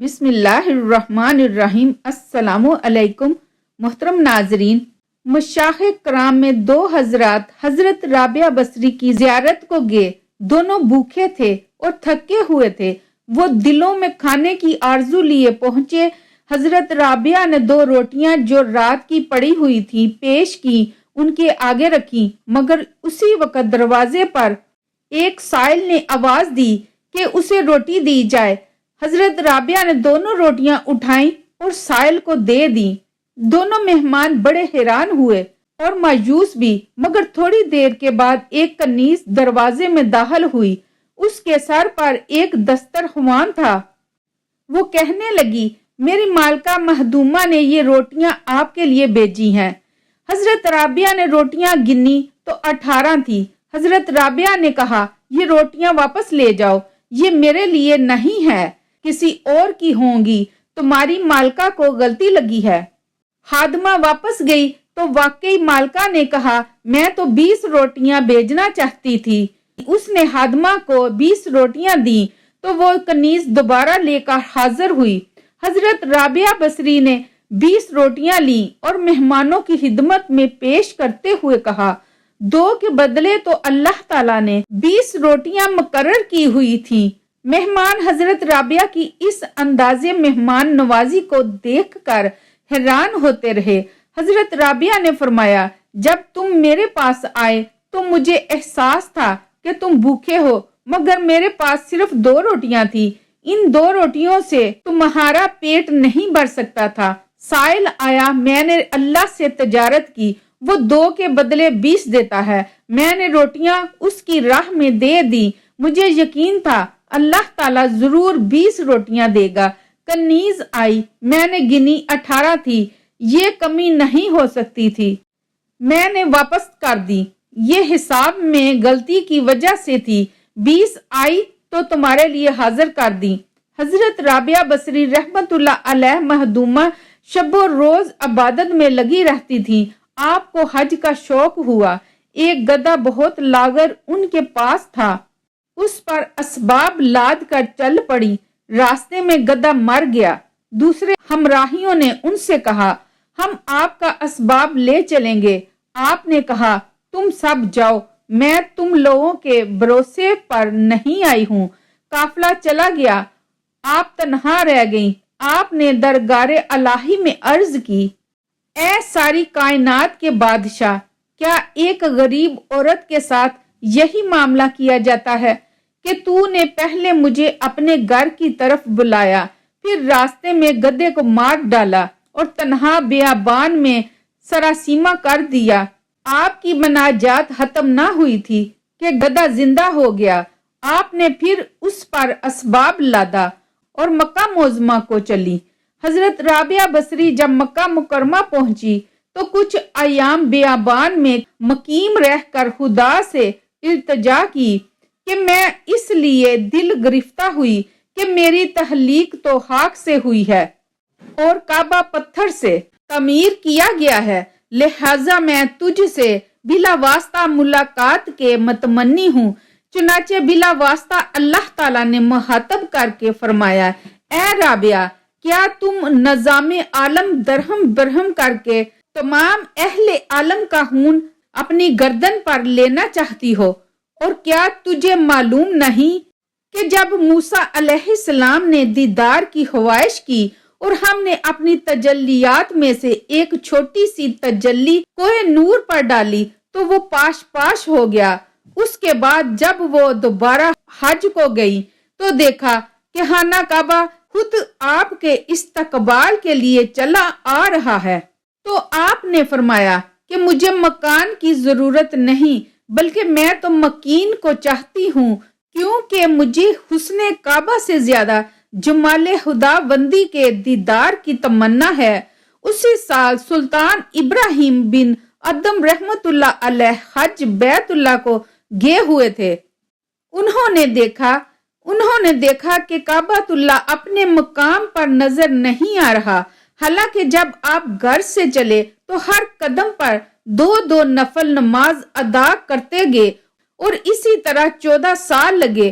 بسم اللہ الرحمن الرحیم۔ السلام علیکم محترم ناظرین، مشائخ کرام میں دو حضرات حضرت رابعہ بصری کی زیارت کو گئے۔ دونوں بھوکے تھے اور تھکے ہوئے تھے۔ وہ دلوں میں کھانے کی آرزو لیے پہنچے۔ حضرت رابعہ نے 2 روٹیاں جو رات کی پڑی ہوئی تھی پیش کی، ان کے آگے رکھی، مگر اسی وقت دروازے پر ایک سائل نے آواز دی کہ اسے روٹی دی جائے۔ حضرت رابعہ نے دونوں روٹیاں اٹھائیں اور سائل کو دے دیں۔ دونوں مہمان بڑے حیران ہوئے اور مایوس بھی، مگر تھوڑی دیر کے بعد ایک کنیز دروازے میں داخل ہوئی۔ اس کے سر پر ایک دسترخوان تھا۔ وہ کہنے لگی، میری مالکہ مخدومہ نے یہ روٹیاں آپ کے لیے بھیجی ہیں۔ حضرت رابعہ نے روٹیاں گنی تو 18 تھی۔ حضرت رابعہ نے کہا، یہ روٹیاں واپس لے جاؤ، یہ میرے لیے نہیں ہے، کسی اور کی ہوں گی، تمہاری مالکہ کو غلطی لگی ہے۔ خادمہ واپس گئی تو واقعی مالکہ نے کہا، میں تو 20 روٹیاں بھیجنا چاہتی تھی۔ اس نے خادمہ کو 20 روٹیاں دیں تو وہ کنیز دوبارہ لے کر حاضر ہوئی۔ حضرت رابعہ بصری نے 20 روٹیاں لیں اور مہمانوں کی خدمت میں پیش کرتے ہوئے کہا، 2 کے بدلے تو اللہ تعالیٰ نے 20 روٹیاں مقرر کی ہوئی تھیں۔ مہمان حضرت رابعہ کی اس انداز مہمان نوازی کو دیکھ کر حیران ہوتے رہے۔ حضرت رابعہ نے فرمایا، جب تم میرے پاس آئے تو مجھے احساس تھا کہ تم بھوکے ہو، مگر میرے پاس صرف 2 روٹیاں تھی۔ ان 2 روٹیوں سے تمہارا پیٹ نہیں بھر سکتا تھا۔ سائل آیا، میں نے اللہ سے تجارت کی، وہ 2 کے بدلے 20 دیتا ہے۔ میں نے روٹیاں اس کی راہ میں دے دی، مجھے یقین تھا اللہ تعالیٰ ضرور 20 روٹیاں دے گا۔ کنیز آئی، میں نے گنی 18 تھی، یہ کمی نہیں ہو سکتی تھی، میں نے واپس کر دی، یہ حساب میں غلطی کی وجہ سے تھی۔ 20 آئی تو تمہارے لیے حاضر کر دی۔ حضرت رابعہ بصری رحمت اللہ علیہ مخدومہ شب و روز عبادت میں لگی رہتی تھی۔ آپ کو حج کا شوق ہوا۔ ایک گدھا بہت لاغر ان کے پاس تھا، اس پر اسباب لاد کر چل پڑی۔ راستے میں گدھا مر گیا۔ دوسرے ہمراہیوں نے ان سے کہا، ہم آپ کا اسباب لے چلیں گے۔ آپ نے کہا، تم سب جاؤ، میں تم لوگوں کے بھروسے پر نہیں آئی ہوں۔ قافلہ چلا گیا، آپ تنہا رہ گئیں۔ آپ نے درگاہ الہی میں عرض کی، اے ساری کائنات کے بادشاہ، کیا ایک غریب عورت کے ساتھ یہی معاملہ کیا جاتا ہے کہ تو نے پہلے مجھے اپنے گھر کی طرف بلایا، پھر راستے میں گدھے کو مار ڈالا اور تنہا بیابان میں سراسیمہ کر دیا۔ آپ کی مناجات ختم نہ ہوئی تھی کہ گدھا زندہ ہو گیا۔ آپ نے پھر اس پر اسباب لادا اور مکہ معظمہ کو چلی۔ حضرت رابعہ بصری جب مکہ مکرمہ پہنچی تو کچھ ایام بیابان میں مقیم رہ کر خدا سے التجا کی کہ میں اس لیے دل گرفتہ ہوئی کہ میری تخلیق تو خاک سے ہوئی ہے اور کعبہ پتھر سے تعمیر کیا گیا ہے، لہٰذا میں تجھ سے بلا واسطہ ملاقات کے متمنی ہوں۔ چنانچہ بلا واسطہ اللہ تعالیٰ نے مخاطب کر کے فرمایا، اے رابعہ، کیا تم نظام عالم درہم برہم کر کے تمام اہل عالم کا خون اپنی گردن پر لینا چاہتی ہو؟ اور کیا تجھے معلوم نہیں کہ جب موسیٰ علیہ السلام نے دیدار کی خواہش کی اور ہم نے اپنی تجلیات میں سے ایک چھوٹی سی تجلی کوہ نور پر ڈالی تو وہ پاش پاش ہو گیا۔ اس کے بعد جب وہ دوبارہ حج کو گئی تو دیکھا کہ خانہ کعبہ خود آپ کے استقبال کے لیے چلا آ رہا ہے۔ تو آپ نے فرمایا کہ مجھے مکان کی ضرورت نہیں، بلکہ میں تو مکین کو چاہتی ہوں، کیونکہ مجھے حسن کعبہ سے زیادہ جمال خدا بندی کے دیدار کی تمنا ہے۔ اسی سال سلطان ابراہیم بن ادم رحمت اللہ علیہ حج بیت اللہ کو گئے ہوئے تھے۔ انہوں نے دیکھا کہ کعبۃ اللہ اپنے مقام پر نظر نہیں آ رہا، حالانکہ جب آپ گھر سے چلے تو ہر قدم پر 2 نفل نماز ادا کرتے گئے اور اسی طرح 14 سال لگے۔